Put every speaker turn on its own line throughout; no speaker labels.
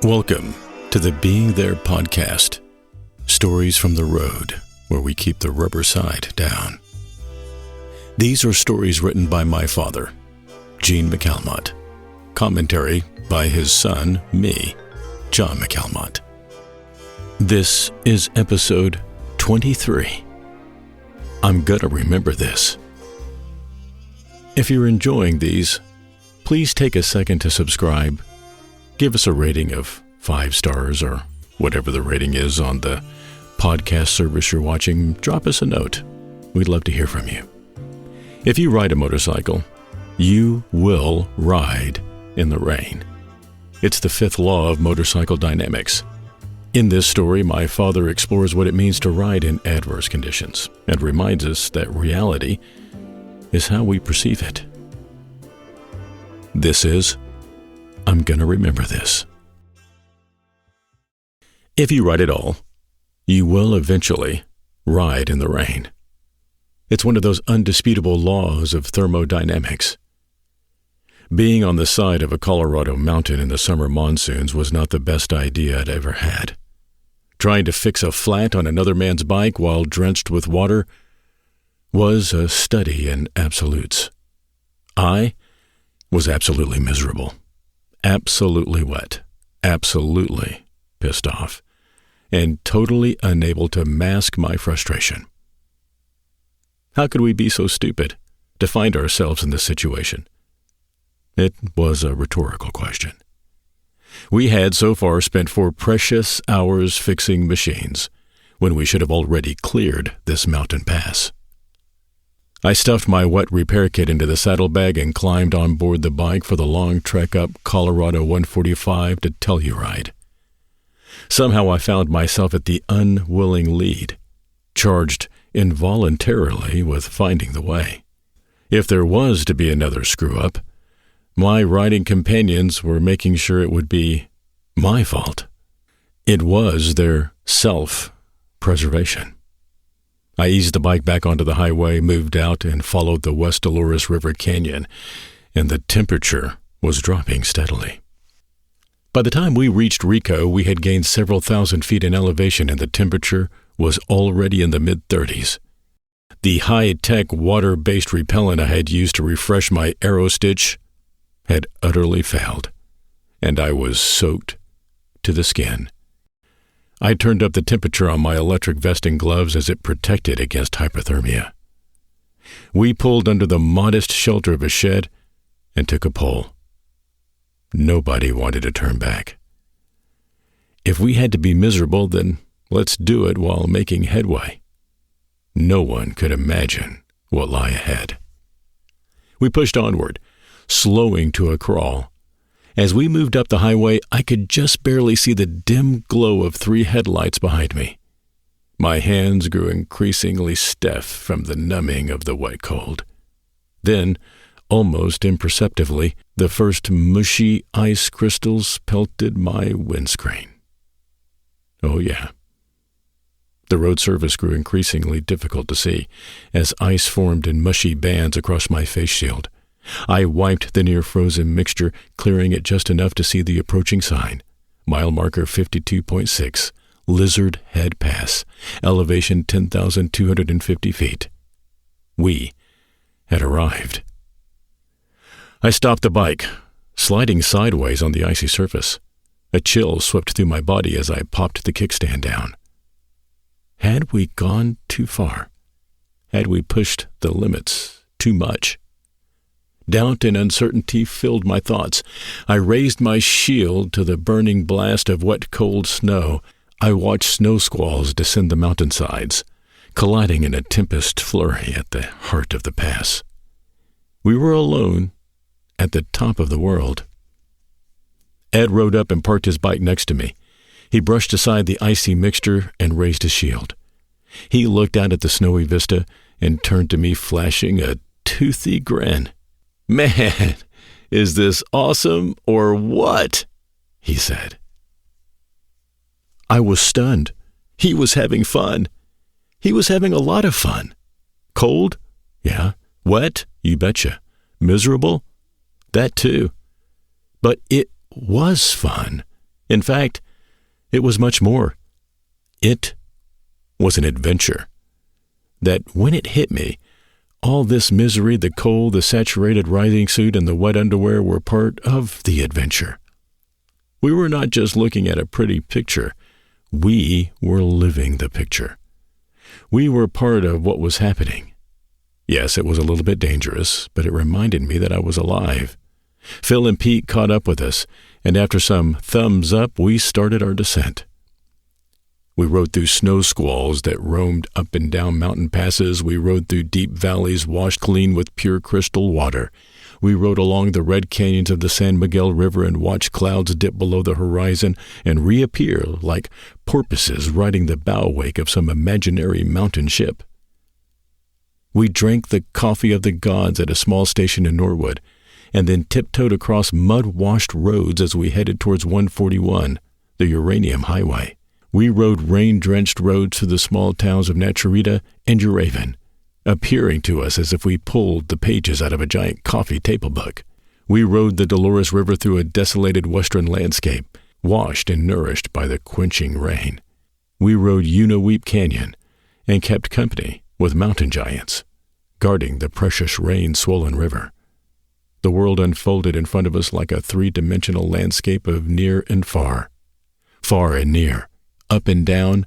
Welcome to the Being There podcast, stories from the road where we keep the rubber side down. These are stories written by my father, Gene McAlmont, commentary by his son, me, John McAlmont. This is episode 23. I'm gonna remember this. If you're enjoying these, please take a second to subscribe. Give us a rating of 5 stars or whatever the rating is on the podcast service you're watching. Drop us a note. We'd love to hear from you. If you ride a motorcycle, you will ride in the rain. It's the 5th law of motorcycle dynamics. In this story, my father explores what it means to ride in adverse conditions and reminds us that reality is how we perceive it. This is I'm gonna remember this. If you ride at all, you will eventually ride in the rain. It's one of those undisputable laws of thermodynamics. Being on the side of a Colorado mountain in the summer monsoons was not the best idea I'd ever had. Trying to fix a flat on another man's bike while drenched with water was a study in absolutes. I was absolutely miserable. Absolutely wet, absolutely pissed off, and totally unable to mask my frustration. How could we be so stupid to find ourselves in this situation? It was a rhetorical question. We had so far spent 4 precious hours fixing machines when we should have already cleared this mountain pass. I stuffed my wet repair kit into the saddlebag and climbed on board the bike for the long trek up Colorado 145 to Telluride. Somehow I found myself at the unwilling lead, charged involuntarily with finding the way. If there was to be another screw-up, my riding companions were making sure it would be my fault. It was their self-preservation. I eased the bike back onto the highway, moved out, and followed the West Dolores River Canyon, and the temperature was dropping steadily. By the time we reached Rico, we had gained several thousand feet in elevation, and the temperature was already in the mid-30s. The high-tech water-based repellent I had used to refresh my arrow stitch had utterly failed, and I was soaked to the skin. I turned up the temperature on my electric vest and gloves as it protected against hypothermia. We pulled under the modest shelter of a shed and took a pull. Nobody wanted to turn back. If we had to be miserable, then let's do it while making headway. No one could imagine what lay ahead. We pushed onward, slowing to a crawl. As we moved up the highway, I could just barely see the dim glow of 3 headlights behind me. My hands grew increasingly stiff from the numbing of the wet cold. Then, almost imperceptibly, the first mushy ice crystals pelted my windscreen. Oh yeah. The road surface grew increasingly difficult to see as ice formed in mushy bands across my face shield. I wiped the near-frozen mixture, clearing it just enough to see the approaching sign. Mile marker 52.6, Lizard Head Pass, elevation 10,250 feet. We had arrived. I stopped the bike, sliding sideways on the icy surface. A chill swept through my body as I popped the kickstand down. Had we gone too far? Had we pushed the limits too much? Doubt and uncertainty filled my thoughts. I raised my shield to the burning blast of wet, cold snow. I watched snow squalls descend the mountainsides, colliding in a tempest flurry at the heart of the pass. We were alone at the top of the world. Ed rode up and parked his bike next to me. He brushed aside the icy mixture and raised his shield. He looked out at the snowy vista and turned to me, flashing a toothy grin. "Man, is this awesome or what?" he said. I was stunned. He was having fun. He was having a lot of fun. Cold? Yeah. Wet? You betcha. Miserable? That too. But it was fun. In fact, it was much more. It was an adventure. That when it hit me, all this misery, the cold, the saturated riding suit, and the wet underwear were part of the adventure. We were not just looking at a pretty picture. We were living the picture. We were part of what was happening. Yes, it was a little bit dangerous, but it reminded me that I was alive. Phil and Pete caught up with us, and after some thumbs up, we started our descent. We rode through snow squalls that roamed up and down mountain passes. We rode through deep valleys washed clean with pure crystal water. We rode along the red canyons of the San Miguel River and watched clouds dip below the horizon and reappear like porpoises riding the bow wake of some imaginary mountain ship. We drank the coffee of the gods at a small station in Norwood, and then tiptoed across mud-washed roads as we headed towards 141, the Uranium Highway. We rode rain-drenched roads through the small towns of Naturita and Uravan, appearing to us as if we pulled the pages out of a giant coffee table book. We rode the Dolores River through a desolated western landscape, washed and nourished by the quenching rain. We rode Unaweep Canyon and kept company with mountain giants, guarding the precious rain-swollen river. The world unfolded in front of us like a three-dimensional landscape of near and far and near, up and down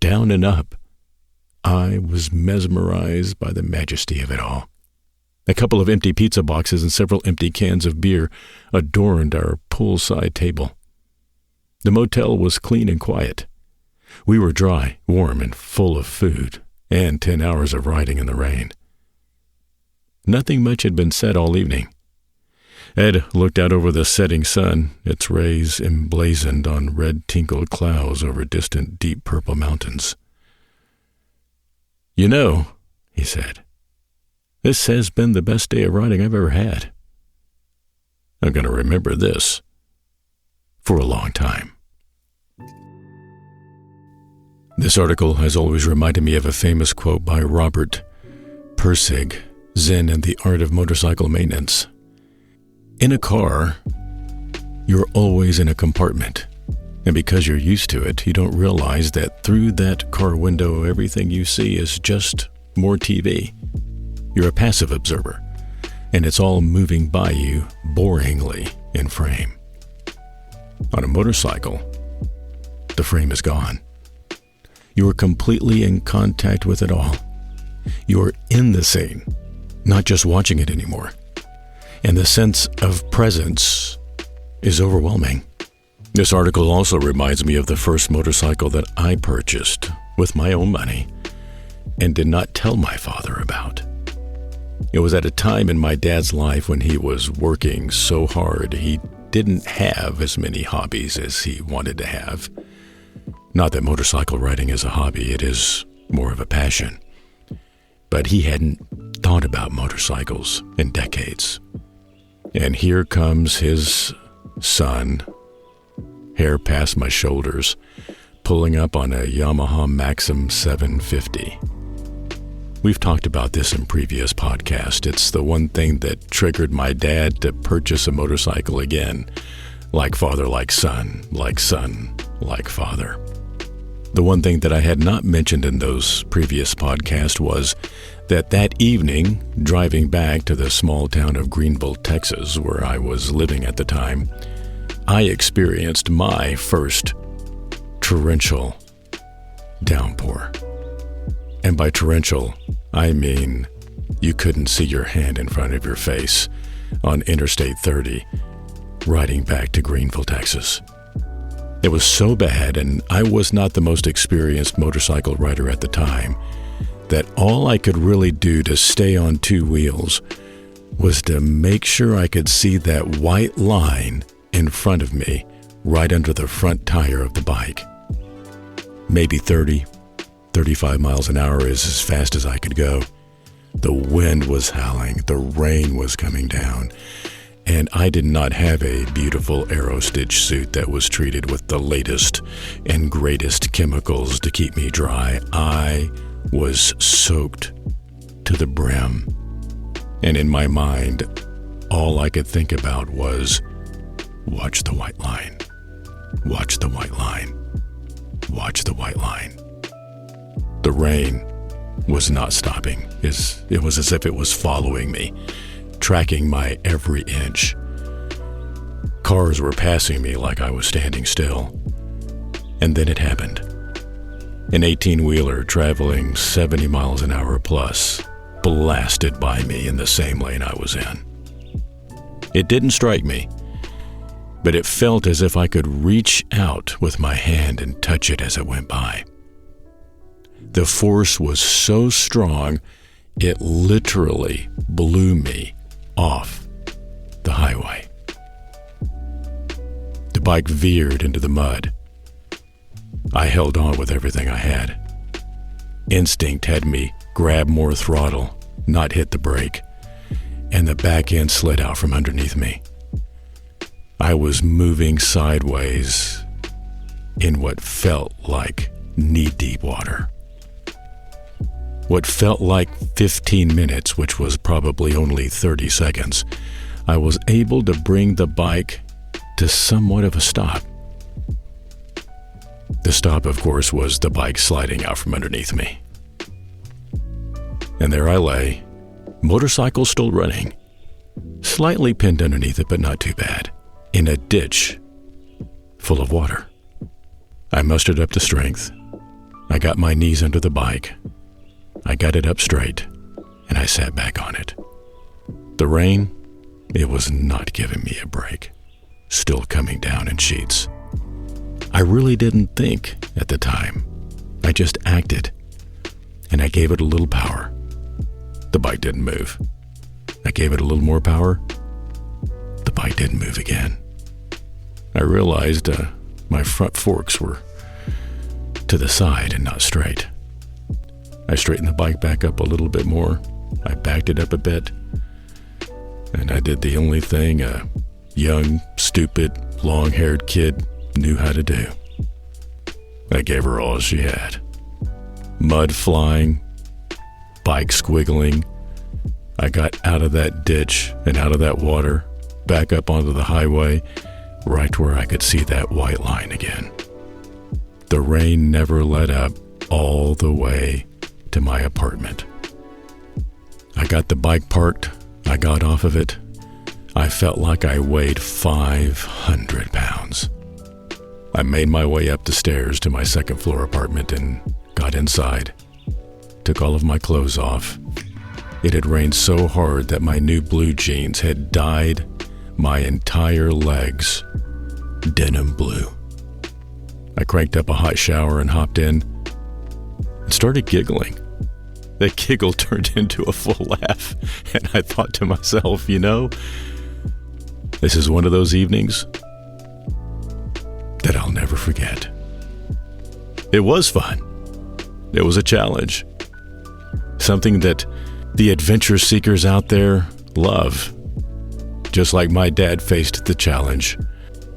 and up. I was mesmerized by the majesty of it all. A couple of empty pizza boxes and several empty cans of beer adorned our poolside table. The motel was clean and quiet. We were dry, warm, and full of food, and 10 hours of riding in the rain. Nothing much had been said all evening. Ed looked out over the setting sun, its rays emblazoned on red-tinkled clouds over distant deep purple mountains. "You know," he said, "this has been the best day of riding I've ever had. I'm going to remember this for a long time." This article has always reminded me of a famous quote by Robert Pirsig, Zen and the Art of Motorcycle Maintenance. In a car, you're always in a compartment, and because you're used to it, you don't realize that through that car window, everything you see is just more TV. You're a passive observer, and it's all moving by you boringly in frame. On a motorcycle, the frame is gone. You are completely in contact with it all. You are in the scene, not just watching it anymore. And the sense of presence is overwhelming. This article also reminds me of the first motorcycle that I purchased with my own money and did not tell my father about. It was at a time in my dad's life when he was working so hard he didn't have as many hobbies as he wanted to have. Not that motorcycle riding is a hobby, it is more of a passion. But he hadn't thought about motorcycles in decades. And here comes his son, hair past my shoulders, pulling up on a Yamaha Maxim 750. We've talked about this in previous podcasts. It's the one thing that triggered my dad to purchase a motorcycle again. Like father, like son, like father. The one thing that I had not mentioned in those previous podcasts was that evening, driving back to the small town of Greenville, Texas, where I was living at the time, I experienced my first torrential downpour. And by torrential, I mean you couldn't see your hand in front of your face on Interstate 30, riding back to Greenville, Texas. It was so bad, and I was not the most experienced motorcycle rider at the time, that all I could really do to stay on two wheels was to make sure I could see that white line in front of me right under the front tire of the bike. Maybe 30, 35 miles an hour is as fast as I could go. The wind was howling, the rain was coming down, and I did not have a beautiful aero-stitch suit that was treated with the latest and greatest chemicals to keep me dry. I was soaked to the brim, and in my mind, all I could think about was, watch the white line. Watch the white line. Watch the white line. The rain was not stopping. It was as if it was following me, tracking my every inch. Cars were passing me like I was standing still. And then it happened. An 18-wheeler traveling 70 miles an hour plus blasted by me in the same lane I was in. It didn't strike me, but it felt as if I could reach out with my hand and touch it as it went by. The force was so strong, it literally blew me off the highway. The bike veered into the mud. I held on with everything I had. Instinct had me grab more throttle, not hit the brake, and the back end slid out from underneath me. I was moving sideways in what felt like knee-deep water. What felt like 15 minutes, which was probably only 30 seconds, I was able to bring the bike to somewhat of a stop. The stop, of course, was the bike sliding out from underneath me. And there I lay, motorcycle still running, slightly pinned underneath it, but not too bad, in a ditch full of water. I mustered up the strength. I got my knees under the bike. I got it up straight, and I sat back on it. The rain, it was not giving me a break, still coming down in sheets. I really didn't think at the time. I just acted, and I gave it a little power. The bike didn't move. I gave it a little more power. The bike didn't move again. I realized my front forks were to the side and not straight. I straightened the bike back up a little bit more. I backed it up a bit. And I did the only thing a young, stupid, long-haired kid knew how to do. I gave her all she had. Mud flying, bike squiggling. I got out of that ditch and out of that water, back up onto the highway, right where I could see that white line again. The rain never let up all the way to my apartment. I got the bike parked. I got off of it. I felt like I weighed 500 pounds. I made my way up the stairs to my second floor apartment and got inside. Took all of my clothes off. It had rained so hard that my new blue jeans had dyed my entire legs denim blue. I cranked up a hot shower and hopped in and started giggling. That giggle turned into a full laugh, and I thought to myself, this is one of those evenings that I'll never forget. It was fun. It was a challenge. Something that the adventure seekers out there love. Just like my dad faced the challenge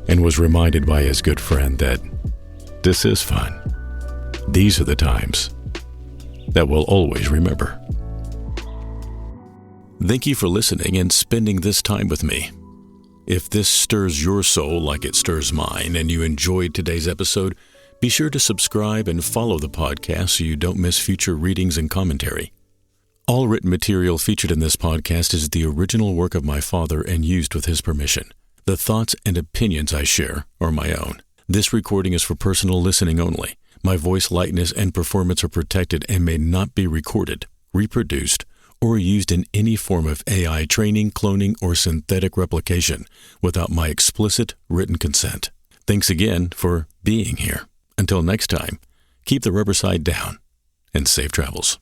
and was reminded by his good friend that this is fun. These are the times that we'll always remember. Thank you for listening and spending this time with me. If this stirs your soul like it stirs mine and you enjoyed today's episode, be sure to subscribe and follow the podcast so you don't miss future readings and commentary. All written material featured in this podcast is the original work of my father and used with his permission. The thoughts and opinions I share are my own. This recording is for personal listening only. My voice likeness and performance are protected and may not be recorded, reproduced, or used in any form of AI training, cloning, or synthetic replication without my explicit written consent. Thanks again for being here. Until next time, keep the rubber side down and safe travels.